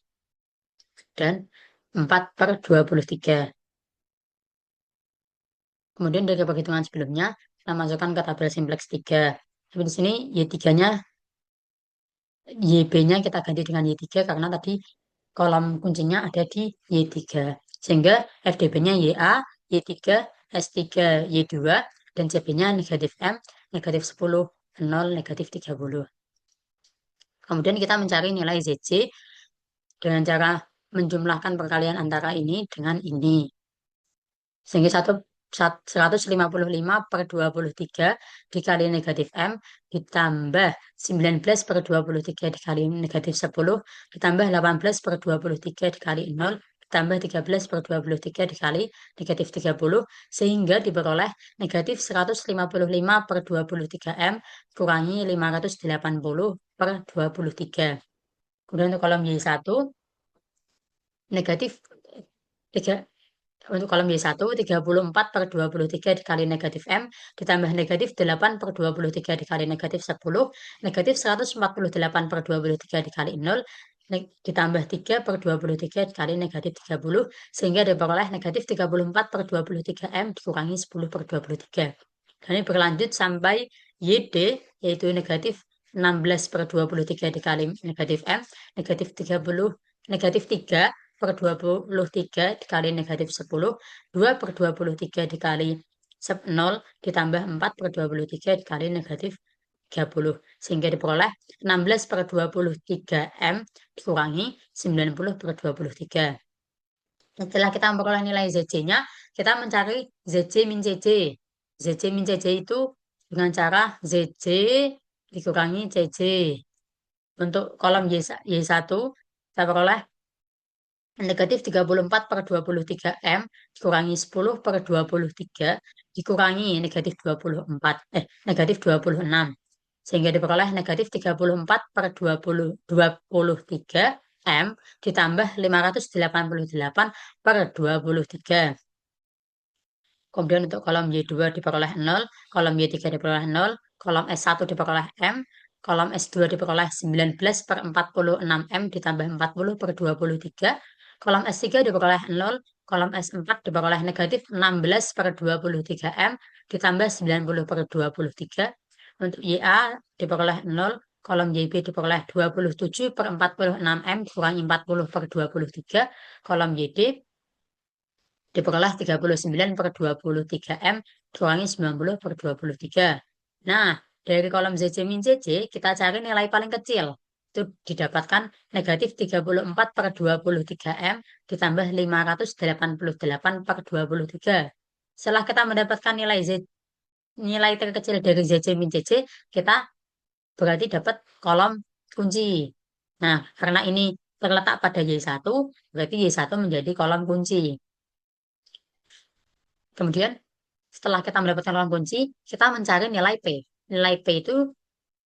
dan 4 per 23. Kemudian dari perhitungan sebelumnya, kita masukkan ke tabel simplex 3. Tapi di sini Y3-nya, YB-nya kita ganti dengan Y3 karena tadi kolom kuncinya ada di Y3. Sehingga FDP-nya YA, Y3, S3, Y2, dan CB-nya negatif M, negatif 10, 0, negatif 30. Kemudian kita mencari nilai ZC dengan cara menjumlahkan perkalian antara ini dengan ini. Sehingga 155 per 23 dikali negatif M ditambah 19 per 23 dikali negatif 10 ditambah 18 per 23 dikali 0 ditambah 13 per 23 dikali negatif 30 sehingga diperoleh negatif 155 per 23 M kurangi 580 per 23. Kemudian untuk kolom Y1 negatif 3 untuk kolom Y1, 34 per 23 dikali negatif M, ditambah negatif 8 per 23 dikali negatif 10, negatif 148 per 23 dikali 0, ditambah 3 per 23 dikali negatif 30, sehingga diperoleh negatif 34 per 23 M dikurangi 10 per 23. Dan ini berlanjut sampai YD, yaitu negatif 16 per 23 dikali negatif M, negatif 30, negatif 3 per 23 dikali negatif 10, 2 per 23 dikali 0 ditambah 4 per 23 dikali negatif 30. Sehingga diperoleh 16 per 23 M dikurangi 90 per 23. Setelah kita memperoleh nilai ZC-nya, kita mencari ZC min CC. ZC min CC itu dengan cara ZC dikurangi CC. Untuk kolom Y1, kita peroleh negatif 34 per 23 M dikurangi 10 per 23 dikurangi negatif 24, negatif 26. Sehingga diperoleh negatif 34 per 23 M ditambah 588 per 23. Kemudian untuk kolom Y2 diperoleh 0, kolom Y3 diperoleh 0, kolom S1 diperoleh M, kolom S2 diperoleh 19 per 46 M ditambah 40 per 23, kolom S3 diperoleh 0, kolom S4 diperoleh negatif 16 per 23 M ditambah 90 per 23. Untuk YA diperoleh 0, kolom YB diperoleh 27 per 46 M dikurangi 40 per 23, kolom YD diperoleh 39 per 23 M dikurangi 90 per 23. Nah, dari kolom ZC min CC, kita cari nilai paling kecil. Itu didapatkan negatif 34 per 23 M ditambah 588 per 23. Setelah kita mendapatkan nilai terkecil dari ZC min CC, kita berarti dapat kolom kunci. Nah, karena ini terletak pada Y1, berarti Y1 menjadi kolom kunci. Kemudian setelah kita mendapatkan kolom kunci, kita mencari nilai P. Nilai P itu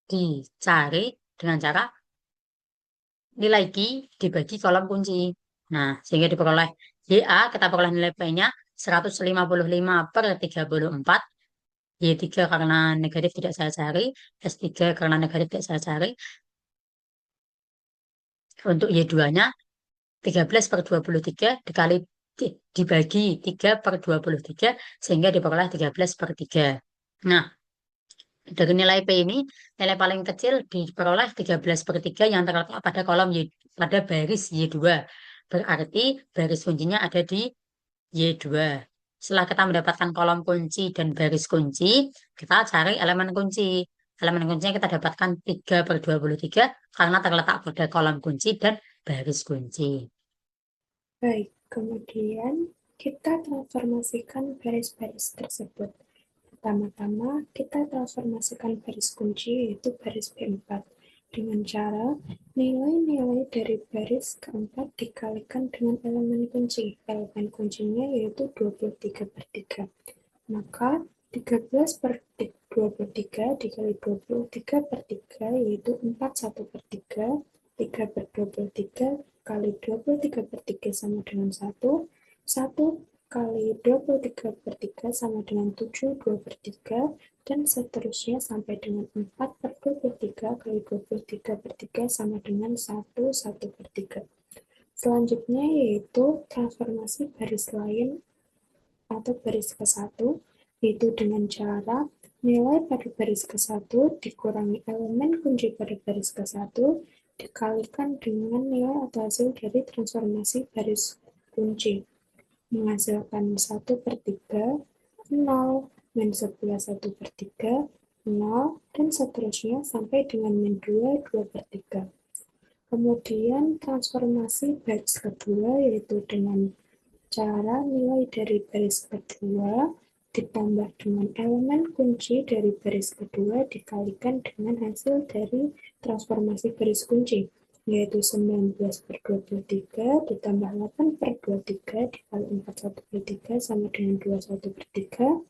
dicari dengan cara nilai Q dibagi kolom kunci. Nah, sehingga diperoleh YA, kita peroleh nilai P-nya 155 per 34. Y3 karena negatif tidak saya cari, S3 karena negatif tidak saya cari. Untuk Y2-nya 13 per 23 dibagi 3 per 23 sehingga diperoleh 13 per 3. Nah, dari nilai P ini, nilai paling kecil diperoleh 13 per 3 yang terletak pada pada baris Y2. Berarti baris kuncinya ada di Y2. Setelah kita mendapatkan kolom kunci dan baris kunci, kita cari elemen kunci. Elemen kuncinya kita dapatkan 3 per 23 karena terletak pada kolom kunci dan baris kunci. Baik, kemudian kita transformasikan baris-baris tersebut. Pertama-tama, kita transformasikan baris kunci yaitu baris B4 dengan cara nilai-nilai dari baris keempat dikalikan dengan elemen kunci. Elemen kuncinya yaitu 23 per 3. Maka 13 per 23 dikali 23 per 3 yaitu 41 per 3. 3 per 23 kali 23 per 3 sama dengan 1. 1 kali 23 per 3 sama dengan 7, 2 per 3, dan seterusnya sampai dengan 4 per 23 kali 23 per 3 sama dengan 1, 1 per 3. Selanjutnya yaitu transformasi baris lain atau baris ke-1, yaitu dengan cara nilai pada baris ke-1 dikurangi elemen kunci pada baris ke-1 dikalikan dengan nilai atau hasil dari transformasi baris kunci, menghasilkan 1/3, 0, min 11 1/3, 0, dan seterusnya sampai dengan min 2, 2/3. Kemudian transformasi baris kedua yaitu dengan cara nilai dari baris kedua ditambah dengan elemen kunci dari baris kedua dikalikan dengan hasil dari transformasi baris kunci, yaitu 19/23 ditambah 8/23 dikali 4 1/3 sama dengan 2 1/3,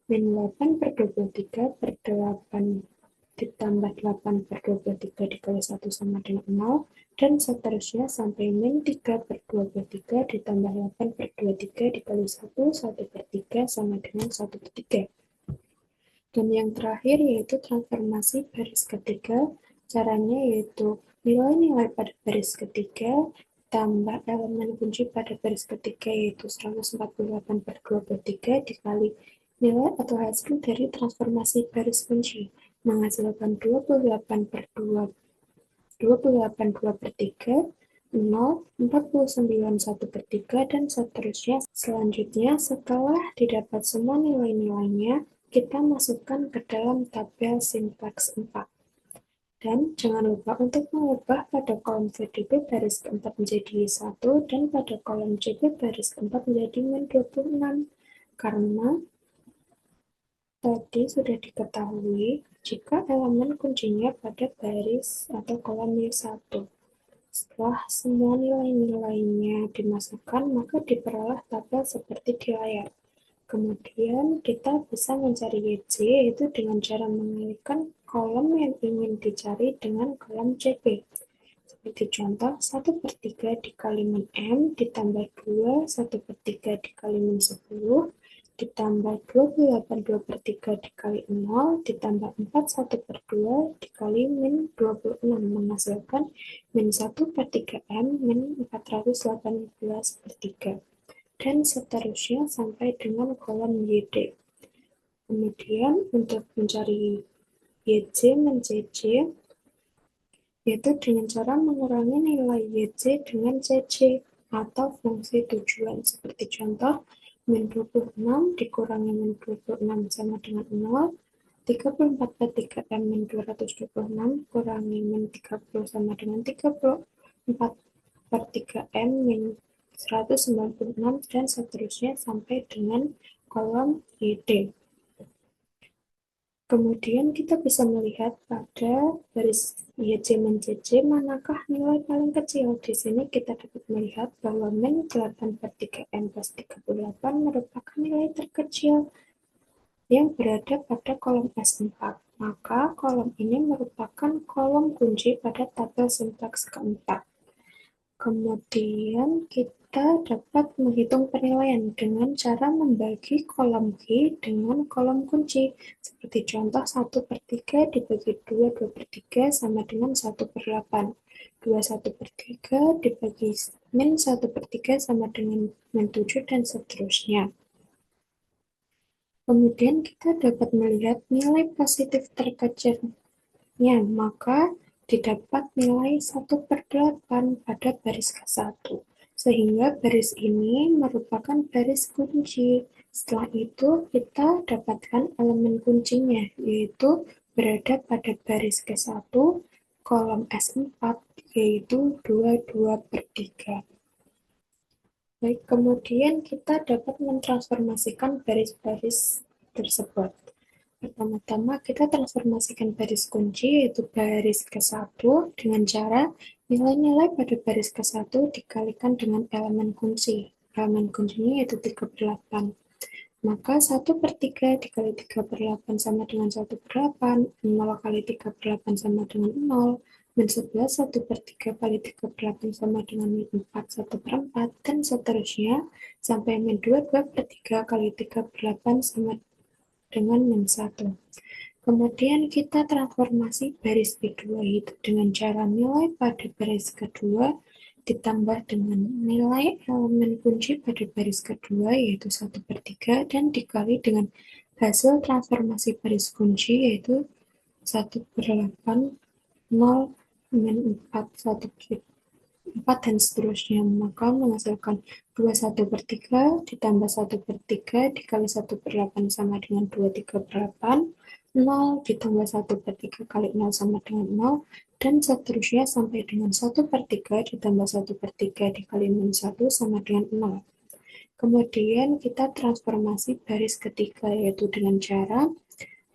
min 8/23 per 8 ditambah 8/23 dikali 1 sama dengan 0, dan seterusnya sampai min 3/23 ditambah 8/23 dikali 1, 1/3 sama dengan 1/3. Dan yang terakhir yaitu transformasi baris ketiga. Caranya yaitu nilai-nilai pada baris ketiga tambah elemen kunci pada baris ketiga yaitu 148/23 dikali nilai atau hasil dari transformasi baris kunci, menghasilkan 28/2/3, 0, 49 1/3, dan seterusnya. Selanjutnya, setelah didapat semua nilai-nilainya, kita masukkan ke dalam tabel sintaks 4. Dan jangan lupa untuk mengubah pada kolom VDB baris keempat menjadi 1 dan pada kolom CB baris keempat menjadi min 26. Karena tadi sudah diketahui jika elemen kuncinya pada baris atau kolom Y1. Setelah semua nilai-nilainya dimasukkan, maka diperoleh tabel seperti di layar. Kemudian kita bisa mencari YC yaitu dengan cara mengalihkan kolom yang ingin dicari dengan kolom CP. Seperti contoh, 1/3 dikali min M ditambah 2, 1/3 dikali min 10, ditambah 28 2/3 dikali 0, ditambah 4 1/2 dikali min 26, menghasilkan min 1/3 M min 418/3, dan seterusnya sampai dengan kolom YD. Kemudian untuk mencari YC min CC, yaitu dengan cara mengurangi nilai YC dengan CC atau fungsi tujuan. Seperti contoh, min 26 dikurangi min 26 sama dengan 0, 34/3 M min 226 kurangi min 30 sama dengan 34/3 M min 196, dan seterusnya sampai dengan kolom YD. Kemudian kita bisa melihat pada baris YC min CC manakah nilai paling kecil. Di sini kita dapat melihat bahwa min 8/3 M plus 38 merupakan nilai terkecil yang berada pada kolom S4. Maka kolom ini merupakan kolom kunci pada tabel sintaks keempat. Kemudian kita dapat menghitung penilaian dengan cara membagi kolom Q dengan kolom kunci. Seperti contoh 1/3 dibagi 2, 2/3 sama dengan 1/8. 2 1/3 dibagi min 1/3 sama dengan min 7, dan seterusnya. Kemudian kita dapat melihat nilai positif terkecilnya, maka didapat nilai 1/8 pada baris ke-1, sehingga baris ini merupakan baris kunci. Setelah itu kita dapatkan elemen kuncinya, yaitu berada pada baris ke-1, kolom S4, yaitu 22/3. Baik, kemudian kita dapat mentransformasikan baris-baris tersebut. Pertama-tama kita transformasikan baris kunci yaitu baris ke-1 dengan cara nilai-nilai pada baris ke-1 dikalikan dengan elemen kunci. Elemen kuncinya yaitu 3/8. Maka 1/3 dikali 3/8 sama dengan 1/8, 0 kali 3/8 sama dengan 0, min 11 1/3 kali 3/8 sama dengan min 4 1/4, dan seterusnya sampai min 2 2/3 kali 3/8 sama dengan min 1. Kemudian kita transformasi baris kedua yaitu dengan cara nilai pada baris kedua ditambah dengan nilai elemen kunci pada baris kedua yaitu 1/3 dan dikali dengan hasil transformasi baris kunci yaitu 1/8, 0, min 4, 1 per 4, dan seterusnya. Maka menghasilkan 21/3 ditambah 1/3 dikali 1/8 sama dengan 23/8, 0 ditambah 1/3 kali 0 sama dengan 0, dan seterusnya sampai dengan 1/3 ditambah 1/3 dikali min 1 sama dengan 0. Kemudian kita transformasi baris ketiga, yaitu dengan cara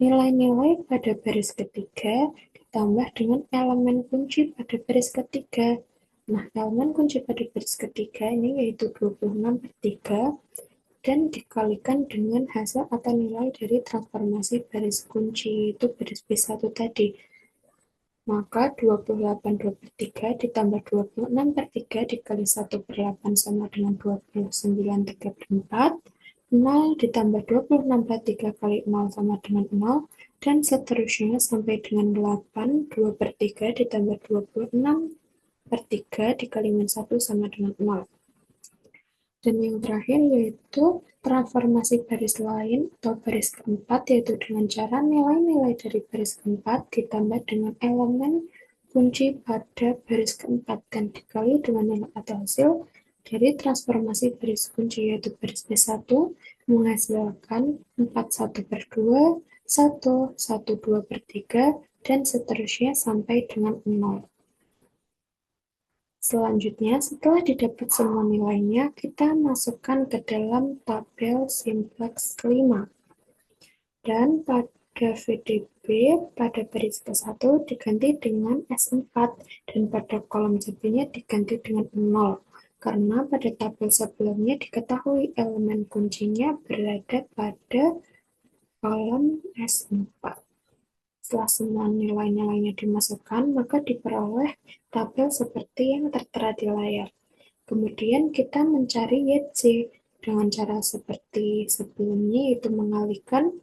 nilai-nilai pada baris ketiga ditambah dengan elemen kunci pada baris ketiga. Nah, elemen kunci pada baris ketiga ini yaitu 26/3 dan dikalikan dengan hasil atau nilai dari transformasi baris kunci, yaitu baris B1 tadi. Maka 28/3 ditambah 26/3 dikali 1/8 sama dengan 29/3/4, 0 ditambah 26/3 kali 0 sama dengan 0, dan seterusnya sampai dengan 8, 2/3 ditambah 26/3 dikali min 1 sama dengan 0. Dan yang terakhir yaitu transformasi baris lain atau baris keempat, yaitu dengan cara nilai-nilai dari baris keempat ditambah dengan elemen kunci pada baris keempat dan dikali dengan nilai atau hasil dari transformasi baris kunci, yaitu baris B1 menghasilkan 4/1/2, 1, 1/2/3, dan seterusnya sampai dengan 0. Selanjutnya, setelah didapat semua nilainya, kita masukkan ke dalam tabel simplex 5. Dan pada VDB, pada baris ke-1 diganti dengan S4, dan pada kolom CB-nya diganti dengan 0. Karena pada tabel sebelumnya diketahui elemen kuncinya berada pada kolom S4. Setelah semua nilai-nilainya dimasukkan, maka diperoleh tabel seperti yang tertera di layar. Kemudian kita mencari YC dengan cara seperti sebelumnya, yaitu mengalihkan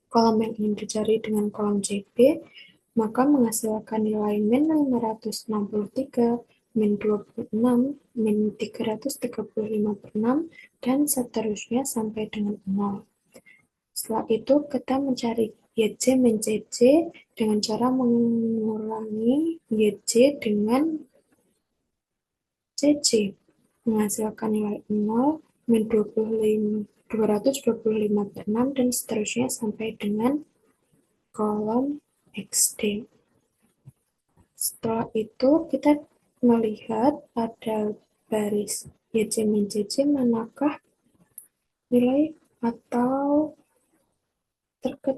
kolom yang ingin dicari dengan kolom CB, maka menghasilkan nilai min 563, min 26, min 335/6, dan seterusnya sampai dengan 0. Setelah itu, kita mencari YC min CC dengan cara mengurangi YC dengan CC, menghasilkan nilai 0, min 225/6, dan seterusnya sampai dengan kolom XD. Setelah itu, kita melihat pada baris YC min CC manakah nilai atau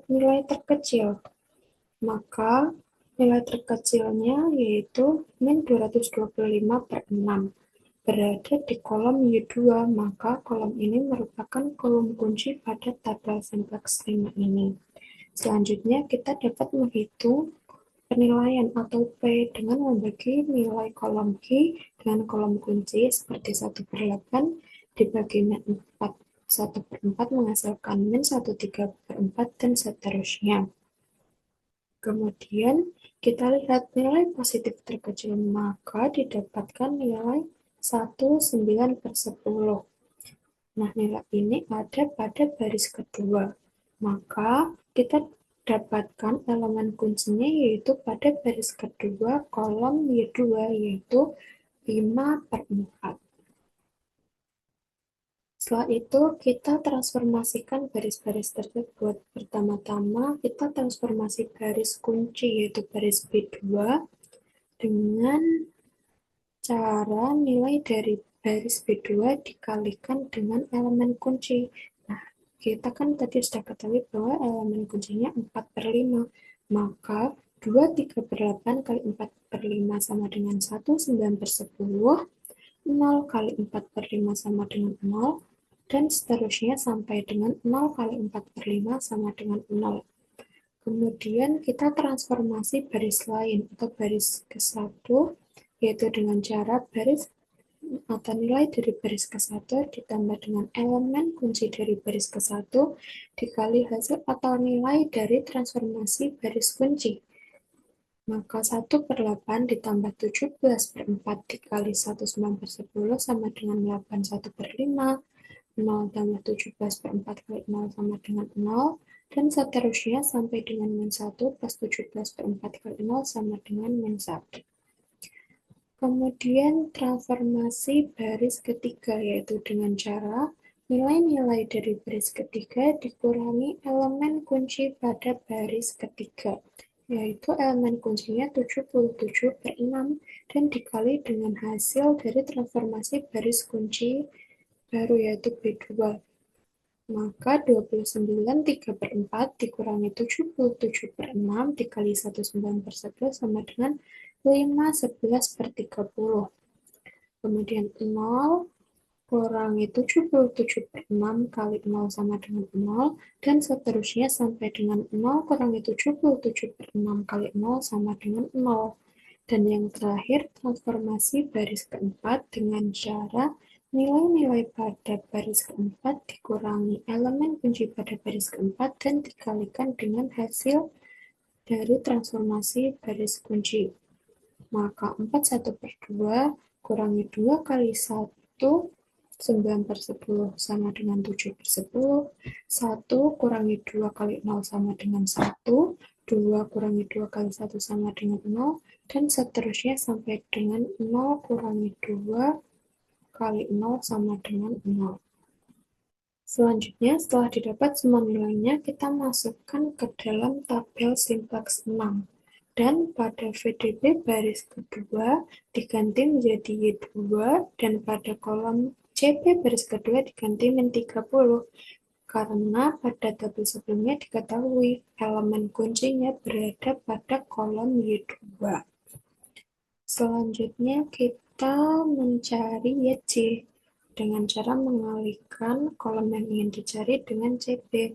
nilai terkecil. Maka nilai terkecilnya yaitu min 225/6 berada di kolom Y2, maka kolom ini merupakan kolom kunci pada tabel simplex 5 ini. Selanjutnya kita dapat menghitung penilaian atau P dengan membagi nilai kolom Q dengan kolom kunci seperti 1/8 dibagi min 4, 1/4 menghasilkan min 1/3/4, dan seterusnya. Kemudian kita lihat nilai positif terkecil, maka didapatkan nilai 1/9/10. Nah, nilai ini ada pada baris kedua. Maka kita dapatkan elemen kuncinya yaitu pada baris kedua kolom Y2, yaitu 5/4. Setelah itu, kita transformasikan baris-baris tersebut. Pertama-tama, kita transformasi baris kunci, yaitu baris B2, dengan cara nilai dari baris B2 dikalikan dengan elemen kunci. Nah, kita kan tadi sudah ketahui bahwa elemen kuncinya 4/5. Maka 2/3/8 kali 4/5 sama dengan 1/9/10, 0 kali 4/5 sama dengan 0, dan seterusnya sampai dengan 0 kali 4/5 sama dengan 0. Kemudian kita transformasi baris lain atau baris ke-1, yaitu dengan cara baris atau nilai dari baris ke-1 ditambah dengan elemen kunci dari baris ke-1 dikali hasil atau nilai dari transformasi baris kunci. Maka 1/8 ditambah 17/4 dikali 1/9/10 sama dengan 81/5, 0 tambah 17/4 kali 0 sama dengan 0, dan seterusnya sampai dengan min 1 plus 17/4 kali 0 sama dengan min 1. Kemudian transformasi baris ketiga, yaitu dengan cara nilai-nilai dari baris ketiga dikurangi elemen kunci pada baris ketiga, yaitu elemen kuncinya 77/6 dan dikali dengan hasil dari transformasi baris kunci baru, yaitu B2. Maka 29 3/4 dikurangi 77/6 dikali 19/11 sama dengan 5 11/30. Kemudian 0 kurangi 77/6 kali 0 sama dengan 0, dan seterusnya sampai dengan 0 kurangi 77/6 kali 0 sama dengan 0. Dan yang terakhir, transformasi baris keempat dengan cara nilai-nilai pada baris keempat dikurangi elemen kunci pada baris keempat dan dikalikan dengan hasil dari transformasi baris kunci. Maka 41/2 kurangi 2 kali 1, 9/10 sama dengan 7/10. 1 kurangi 2 kali 0 sama dengan 1. 2 kurangi 2 kali 1 sama dengan 0. Dan seterusnya sampai dengan 0 kurangi 2 kali 0 sama dengan 0. Selanjutnya, setelah didapat semua nilainya, kita masukkan ke dalam tabel simplex 6. Dan pada VDB baris kedua diganti menjadi Y2, dan pada kolom CP baris kedua diganti min 30. Karena pada tabel sebelumnya diketahui elemen kuncinya berada pada kolom Y2. Selanjutnya kita mencari YC dengan cara mengalihkan kolom yang ingin dicari dengan CP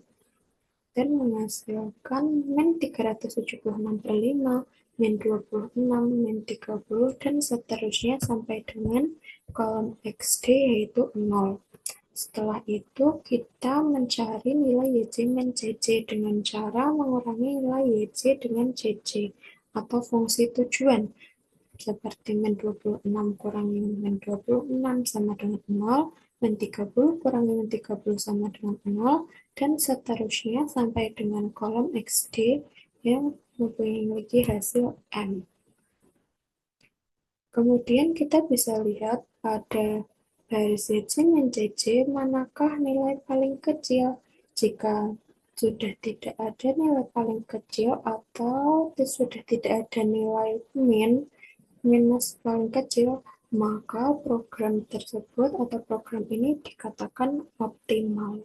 dan menghasilkan min 376/5, min 26, min 30, dan seterusnya sampai dengan kolom XD yaitu 0. Setelah itu kita mencari nilai YC min CC dengan cara mengurangi nilai YC dengan CC atau fungsi tujuan, seperti min 26 kurangi min 26 sama dengan 0, min 30 kurangi min 30 sama dengan 0, dan seterusnya sampai dengan kolom XD yang memiliki hasil M. Kemudian kita bisa lihat pada baris YC min CC manakah nilai paling kecil. Jika sudah tidak ada nilai paling kecil atau sudah tidak ada nilai minus paling kecil, maka program tersebut atau program ini dikatakan optimal.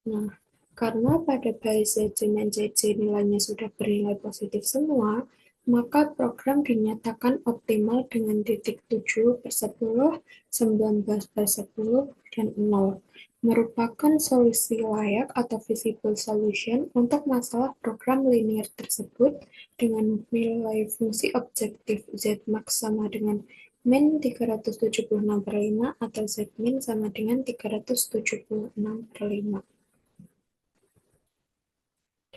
Nah, karena pada baris CC dan CC nilainya sudah bernilai positif semua, maka program dinyatakan optimal dengan titik 7/10, 19/10, dan 0, merupakan solusi layak atau visible solution untuk masalah program linear tersebut dengan nilai fungsi objektif Zmax sama dengan min 376/5 atau Zmin sama dengan 376/5.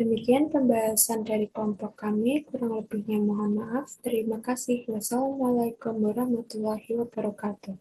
Demikian pembahasan dari kelompok kami, kurang lebihnya mohon maaf. Terima kasih. Wassalamualaikum warahmatullahi wabarakatuh.